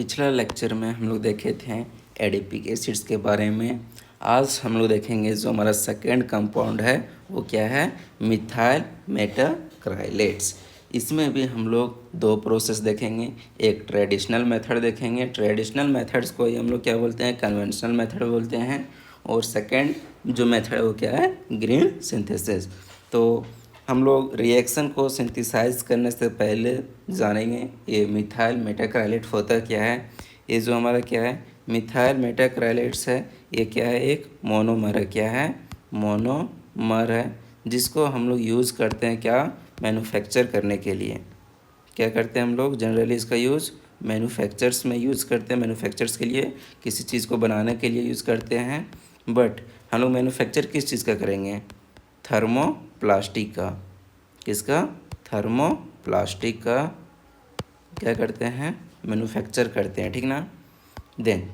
पिछला लेक्चर में हम लोग देखे थे एडिपिक एसिड्स के बारे में। आज हम लोग देखेंगे जो हमारा सेकेंड कंपाउंड है वो क्या है, मिथाइल मेटाक्राइलेट्स। इसमें भी हम लोग दो प्रोसेस देखेंगे, एक ट्रेडिशनल मेथड देखेंगे। ट्रेडिशनल मेथड्स को ही हम लोग क्या बोलते हैं, कन्वेंशनल मेथड बोलते हैं। और सेकेंड जो मेथड है वो क्या है, ग्रीन सिंथेसिस। तो हम लोग रिएक्शन को सिंथेसाइज करने से पहले जानेंगे ये मिथाइल मेटाक्राइलेट होता क्या है। ये जो हमारा क्या है मिथाइल मेटाक्राइलेट्स है, ये क्या है, एक मोनोमर है। क्या है, मोनोमर है, जिसको हम लोग यूज़ करते हैं क्या, मैन्युफैक्चर करने के लिए। क्या करते हैं हम लोग जनरली इसका यूज़ मैन्युफैक्चर्स में यूज़ करते हैं। मैन्युफैक्चर्स के लिए किसी चीज़ को बनाने के लिए यूज़ करते हैं। बट हम लोग मैन्युफैक्चर किस चीज़ का करेंगे, थर्मोप्लास्टिक का। किसका, थर्मोप्लास्टिक का क्या करते हैं, मैन्युफैक्चर करते हैं, ठीक ना। देन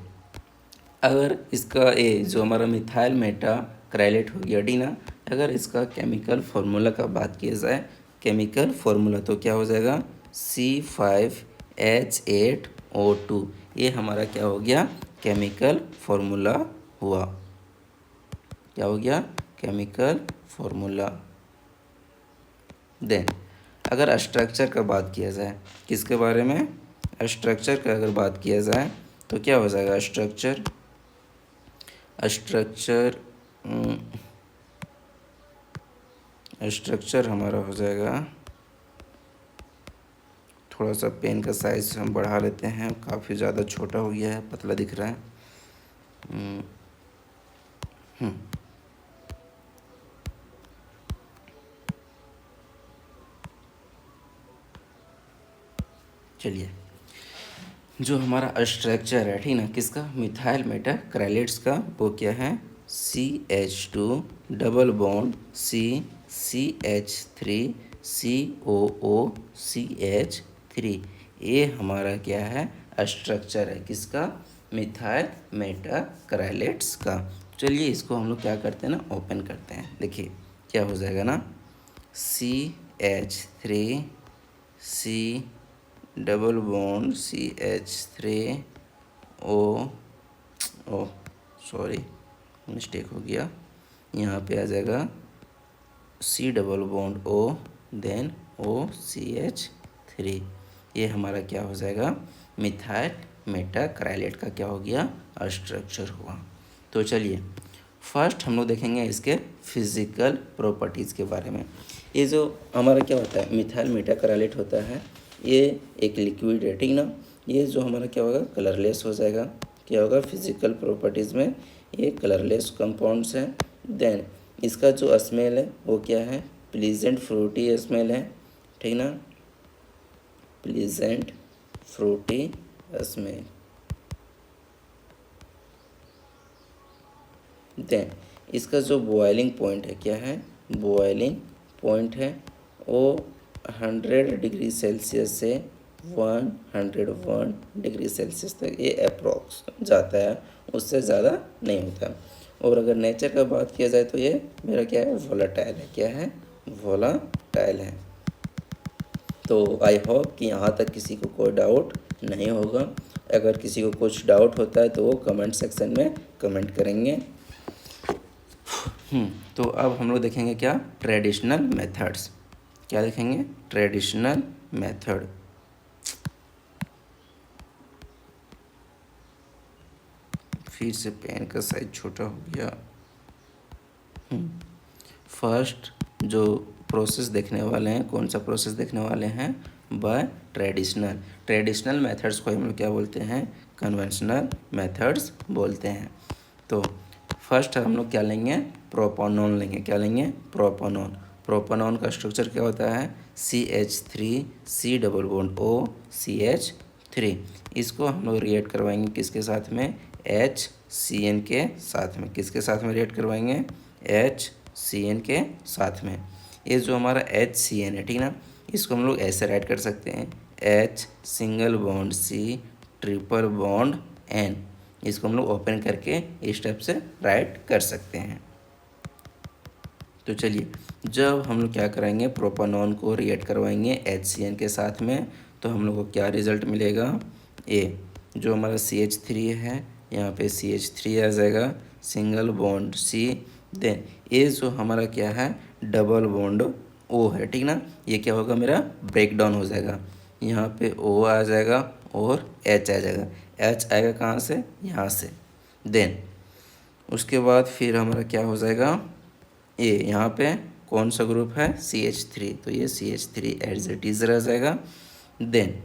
अगर इसका ये जो हमारा मिथाइल मेटाक्राइलेट हो गया डी ना, अगर इसका केमिकल फार्मूला का बात किया जाए, केमिकल फार्मूला तो क्या हो जाएगा, C5H8O2। ये हमारा क्या हो गया, केमिकल फार्मूला हुआ। क्या हो गया, केमिकल फार्मूला। देन अगर स्ट्रक्चर का बात किया जाए, किसके बारे में, स्ट्रक्चर का अगर बात किया जाए तो क्या हो जाएगा, स्ट्रक्चर स्ट्रक्चर हमारा हो जाएगा, थोड़ा सा पेन का साइज हम बढ़ा लेते हैं, काफ़ी ज़्यादा छोटा हो गया है, पतला दिख रहा है। चलिए, जो हमारा स्ट्रक्चर है, ठीक ना, किसका, मिथाइल मेटाक्राइलेट्स का, वो क्या है, CH2 double bond CH3 COOCH3। ये हमारा क्या है, स्ट्रक्चर है, किसका, मिथाइल मेटाक्राइलेट्स का। चलिए इसको हम लोग क्या करते हैं ना, ओपन करते हैं। देखिए क्या हो जाएगा ना, CH3 C double bond CH3O, sorry mistake हो गया, यहाँ पे आ जाएगा C double bond O then OCH3। ये हमारा क्या हो जाएगा, मिथाइल मेटाक्राइलेट का क्या हो गया, स्ट्रक्चर हुआ। तो चलिए फर्स्ट हम लोग देखेंगे इसके फिजिकल प्रॉपर्टीज़ के बारे में। ये जो हमारा क्या होता है, मिथाइल मेटाक्राइलेट होता है, ये एक लिक्विड है, ठीक ना। ये जो हमारा क्या होगा, कलरलेस हो जाएगा। क्या होगा, फिजिकल प्रॉपर्टीज़ में ये कलरलेस कंपाउंड्स हैं। देन इसका जो स्मेल है वो क्या है, प्लीजेंट फ्रूटी स्मेल है, ठीक ना, प्लीजेंट फ्रूटी स्मेल। देन इसका जो बॉइलिंग पॉइंट है, क्या है, बॉइलिंग पॉइंट है, वो 100 डिग्री सेल्सियस से 101 डिग्री सेल्सियस तक ये अप्रॉक्स जाता है, उससे ज़्यादा नहीं होता। और अगर नेचर का बात किया जाए तो ये मेरा क्या है, वोलाटाइल है। क्या है, वोलाटाइल है। तो आई होप कि यहाँ तक किसी को कोई डाउट नहीं होगा। अगर किसी को कुछ डाउट होता है तो वो कमेंट सेक्शन में कमेंट करेंगे। तो अब हम लोग देखेंगे क्या, ट्रेडिशनल मेथड्स। क्या देखेंगे, ट्रेडिशनल मेथड। फिर से पेन का साइज छोटा हो गया। फर्स्ट जो प्रोसेस देखने वाले हैं, कौन सा प्रोसेस देखने वाले हैं, बाय ट्रेडिशनल। ट्रेडिशनल मेथड्स को हम लोग क्या बोलते हैं, कन्वेंशनल मेथड्स बोलते हैं। तो फर्स्ट हम लोग क्या लेंगे, प्रोपानॉन लेंगे। क्या लेंगे, प्रोपानॉन। प्रोपानॉन का स्ट्रक्चर क्या होता है, CH3 C double bond OCH3। इसको हम लोग रिएक्ट करवाएंगे किसके साथ में, HCN के साथ में। किसके साथ में रिएक्ट करवाएंगे, HCN के साथ में। ये जो हमारा HCN है, ठीक ना, इसको हम लोग ऐसे राइट कर सकते हैं, H single bond C triple bond N। इसको हम लोग ओपन करके इस टाइप से राइट कर सकते हैं। तो चलिए जब हम लोग क्या करेंगे, प्रोपानॉन को रिएक्ट करवाएंगे HCN के साथ में, तो हम लोग को क्या रिजल्ट मिलेगा, ये जो हमारा CH3 है यहाँ पे CH3 आ जाएगा, सिंगल बॉन्ड C। देन ये जो हमारा क्या है, डबल बॉन्ड O है, ठीक ना। ये क्या होगा, मेरा ब्रेक डाउन हो जाएगा। यहाँ पे O आ जाएगा और H आ जाएगा। H आएगा कहाँ से, यहाँ से। देन उसके बाद फिर हमारा क्या हो जाएगा, ये यहाँ पे कौन सा ग्रुप है, CH3, तो ये CH3 एज इट इज रह जाएगा। देन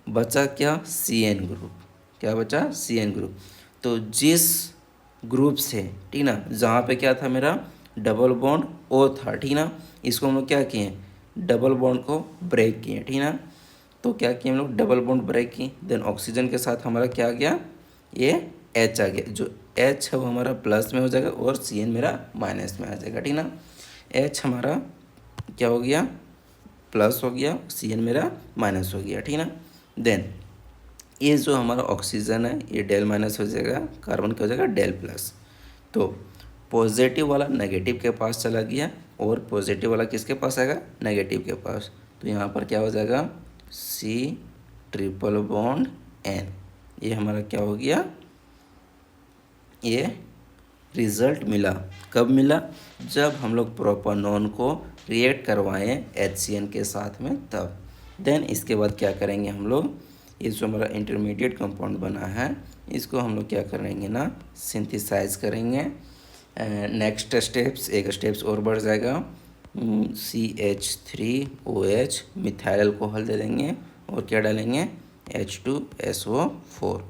बचा क्या, CN ग्रुप। क्या बचा, CN ग्रुप। तो जिस ग्रुप से, ठीक ना, जहाँ पे क्या था मेरा डबल बॉन्ड O था, ठीक ना, इसको हम लोग क्या किए, डबल बॉन्ड को ब्रेक किए, ठीक ना। तो क्या किए हम लोग, डबल बॉन्ड ब्रेक किए। देन ऑक्सीजन के साथ हमारा क्या आ गया, ये H आ गया। जो H है वो हमारा प्लस में हो जाएगा और CN मेरा माइनस में आ जाएगा, ठीक ना। H हमारा क्या हो गया, प्लस हो गया, CN मेरा माइनस हो गया, ठीक ना। देन ये जो हमारा ऑक्सीजन है ये डेल माइनस हो जाएगा, कार्बन क्या हो जाएगा, डेल प्लस। तो पॉजिटिव वाला नेगेटिव के पास चला गया और पॉजिटिव वाला किसके पास आएगा, नेगेटिव के पास। तो यहाँ पर क्या हो जाएगा, C ट्रिपल बॉन्ड N। ये हमारा क्या हो गया, ये रिजल्ट मिला। कब मिला, जब हम लोग प्रोपानॉन को रिएक्ट करवाएं HCN के साथ में, तब। देन इसके बाद क्या करेंगे हम लोग, ये जो हमारा इंटरमीडिएट कंपाउंड बना है इसको हम लोग क्या करेंगे ना, सिंथेसाइज करेंगे। नेक्स्ट स्टेप्स, एक स्टेप्स और बढ़ जाएगा, CH3OH मिथाइल अल्कोहल दे देंगे और क्या डालेंगे, H2SO4।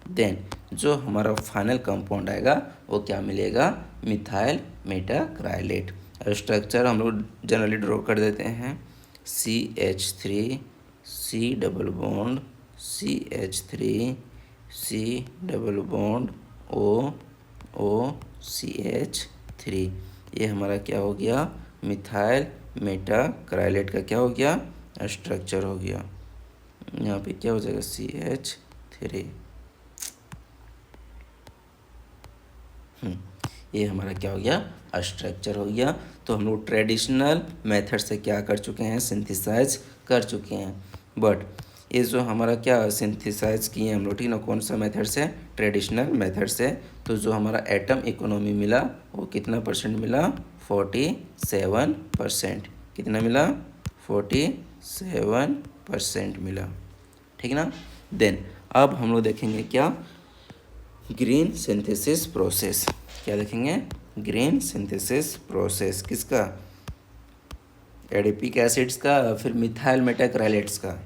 देन जो हमारा फाइनल कंपाउंड आएगा वो क्या मिलेगा, मिथाइल मेटाक्राइलेट। स्ट्रक्चर हम लोग जनरली ड्रॉ कर देते हैं, CH3 C double bond CH3 C double bond OCH3। ये हमारा क्या हो गया, मिथाइल मेटाक्राइलेट का क्या हो गया, स्ट्रक्चर हो गया। यहाँ पे क्या हो जाएगा, CH3। ये हमारा क्या हो गया, स्ट्रक्चर हो गया। तो हम लोग ट्रेडिशनल मेथड से क्या कर चुके हैं, सिंथेसाइज कर चुके हैं। बट ये जो हमारा क्या सिंथेसाइज किए हम लोग, ठीक ना, कौन सा मेथड से, ट्रेडिशनल मेथड से। तो जो हमारा एटम इकोनॉमी मिला वो कितना परसेंट मिला, 47%। कितना मिला, 47% मिला, ठीक ना। देन अब हम लोग देखेंगे क्या, ग्रीन सिंथेसिस प्रोसेस। क्या देखेंगे, ग्रीन सिंथेसिस प्रोसेस किसका, एडिपिक एसिड्स का, फिर मिथाइल मेटाक्राइलेट्स का।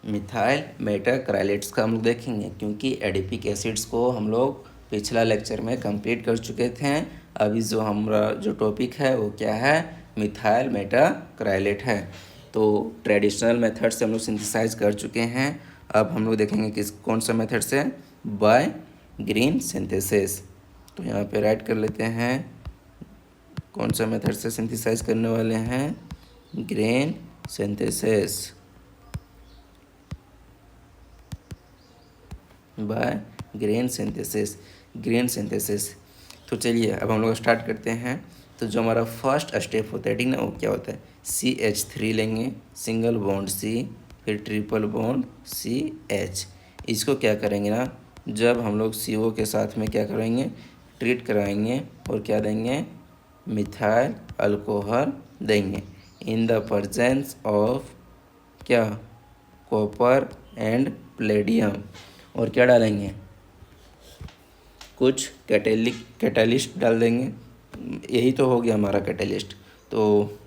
मिथाइल मेटाक्राइलेट्स का हम लोग देखेंगे क्योंकि एडिपिक एसिड्स को हम लोग पिछला लेक्चर में कंप्लीट कर चुके थे। अभी जो हमारा जो टॉपिक है वो क्या है, मिथाइल मेटाक्राइलेट है। तो ट्रेडिशनल मेथड से हम लोग सिंथेसाइज कर चुके हैं। अब हम लोग देखेंगे किस कौन सा मेथड से, बाय ग्रीन सिंथेसिस। तो यहाँ पे राइट कर लेते हैं कौन सा मेथड से सिंथेसाइज करने वाले हैं, green synthesis by green synthesis, green synthesis. तो चलिए अब हम लोग स्टार्ट करते हैं। तो जो हमारा फर्स्ट स्टेप होता है, ठीक ना, वो क्या होता है, CH3 लेंगे, सिंगल बॉन्ड C, फिर ट्रिपल बॉन्ड CH। इसको क्या करेंगे ना, जब हम लोग CO के साथ में क्या करेंगे, ट्रीट कराएंगे और क्या देंगे, मिथाइल अल्कोहल देंगे इन द प्रेजेंस ऑफ क्या, कॉपर एंड प्लेडियम। और क्या डालेंगे, कुछ कैटेलिस्ट डाल देंगे। यही तो हो गया हमारा कैटेलिस्ट। तो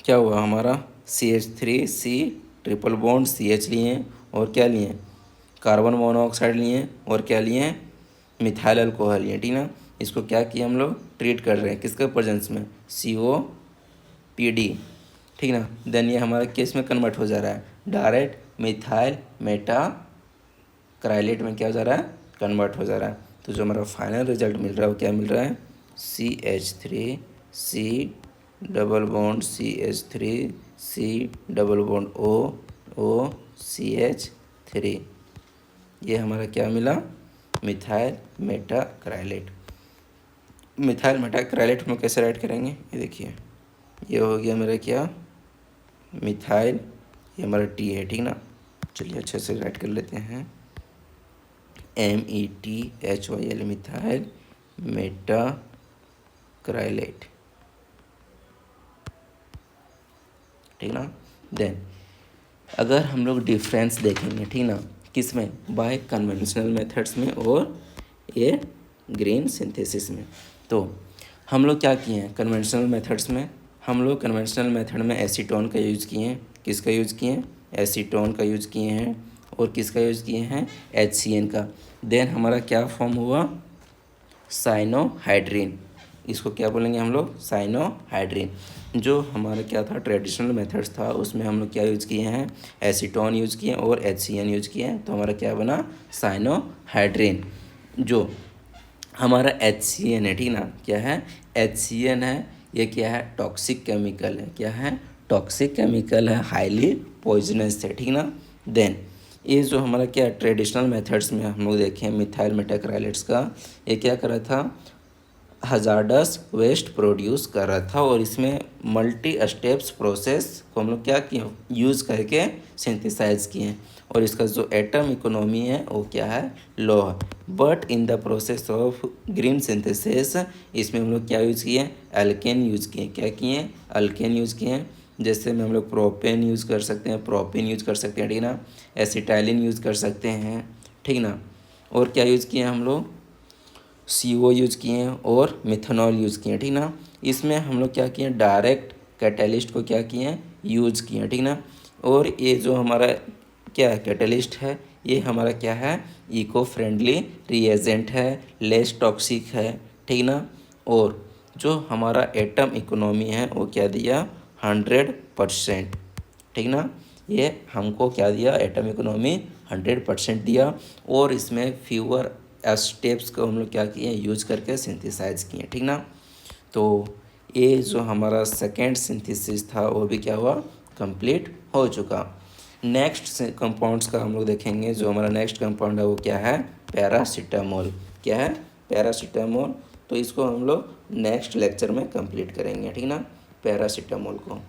क्या हुआ हमारा, CH3C ट्रिपल बॉन्ड CH लिए और क्या लिए, कार्बन मोनोऑक्साइड लिए और क्या लिए, मिथाइल अल्कोहल लिए, ठीक ना। इसको क्या किया हम लोग, ट्रीट कर रहे हैं किसके प्रेजेंस में, COPD, ठीक ना। देन ये हमारा केस में कन्वर्ट हो जा रहा है, डायरेक्ट मिथाइल मेटाक्राइलेट में क्या हो जा रहा है, कन्वर्ट हो जा रहा है। तो जो हमारा फाइनल रिजल्ट मिल रहा है वो क्या मिल रहा है, CH3C double bond CH3C double bond OCH3। ये हमारा क्या मिला, मिथाइल मेटाक्राइलेट। मिथाइल मेटाक्राइलेट हम लोग कैसे राइट करेंगे, ये देखिए, ये हो गया मेरा क्या, मिथाइल, ये हमारा T है, ठीक ना। चलिए अच्छे से राइट कर लेते हैं, METHYL मिथाइल मेटाक्राइलेट, ठीक ना। देन अगर हम लोग डिफरेंस देखेंगे, ठीक ना, किस में, बाय कन्वेंशनल मेथड्स में और ये ग्रीन सिंथेसिस में। तो हम लोग क्या किए हैं कन्वेंशनल मेथड्स में, हम लोग कन्वेंशनल मेथड में एसीटोन का यूज़ किए हैं, किसका यूज़ किए हैं, एसीटोन का यूज़ किए हैं, और किसका यूज़ किए हैं, HCN का। देन हमारा क्या फॉर्म हुआ, साइनोहाइड्रिन, इसको क्या बोलेंगे हम लोग, साइनोहाइड्रिन। जो हमारा क्या था ट्रेडिशनल मेथड्स था उसमें हम लोग क्या यूज़ किए हैं, एसीटोन यूज़ किए और HCN यूज़ किए हैं, तो हमारा क्या बना, साइनोहाइड्रिन। जो हमारा HCN है, ठीक ना, क्या है, HCN है, ये क्या है, टॉक्सिक केमिकल है, क्या है, टॉक्सिक केमिकल है, हाईली पॉइजनस है, ठीक ना। देन ये जो हमारा क्या ट्रेडिशनल मेथड्स में हम लोग देखें मिथाइल मेटाक्राइलेट्स का, ये क्या कर रहा था, हजार्डस वेस्ट प्रोड्यूस कर रहा था, और इसमें मल्टी स्टेप्स प्रोसेस को हम लोग क्या किए, यूज़ करके सिंथेसाइज किए हैं, और इसका जो एटम इकोनॉमी है वो क्या है, लो है। But in the process of green synthesis इसमें हम लोग क्या यूज़ किए, एल्केन यूज़ किए, क्या किए, अल्केन यूज़ किए। जैसे में हम लोग प्रोपेन यूज़ कर सकते हैं, प्रोपिन यूज़ कर सकते हैं, ठीक ना, एसिटाइलिन यूज़ कर सकते हैं, ठीक ना। और क्या यूज़ किए हम लोग, CO यूज़ किए हैं और मिथेनॉल यूज़ किए हैं, ठीक ना। इसमें हम लोग क्या किए, डायरेक्ट कैटलिस्ट को क्या किए हैं, यूज़ किए हैं, ठीक ना। और ये जो हमारा क्या है कैटलिस्ट है, ये हमारा क्या है, इको फ्रेंडली रिएजेंट है, लेस टॉक्सिक है, ठीक ना। और जो हमारा एटम इकोनॉमी है वो क्या दिया, 100%, ठीक ना। ये हमको क्या दिया, एटम इकोनॉमी 100% दिया, और इसमें फ्यूअर स्टेप्स को हम लोग क्या किए, यूज़ करके सिंथेसाइज किए, ठीक ना। तो ये जो हमारा सेकेंड सिंथेसिस था वो भी क्या हुआ, कंप्लीट हो चुका। नेक्स्ट कंपाउंड्स का हम लोग देखेंगे, जो हमारा नेक्स्ट कंपाउंड है वो क्या है, पैरासीटामोल, क्या है, पैरासीटामोल। तो इसको हम लोग नेक्स्ट लेक्चर में कंप्लीट करेंगे, ठीक ना, पैरासीटामोल को।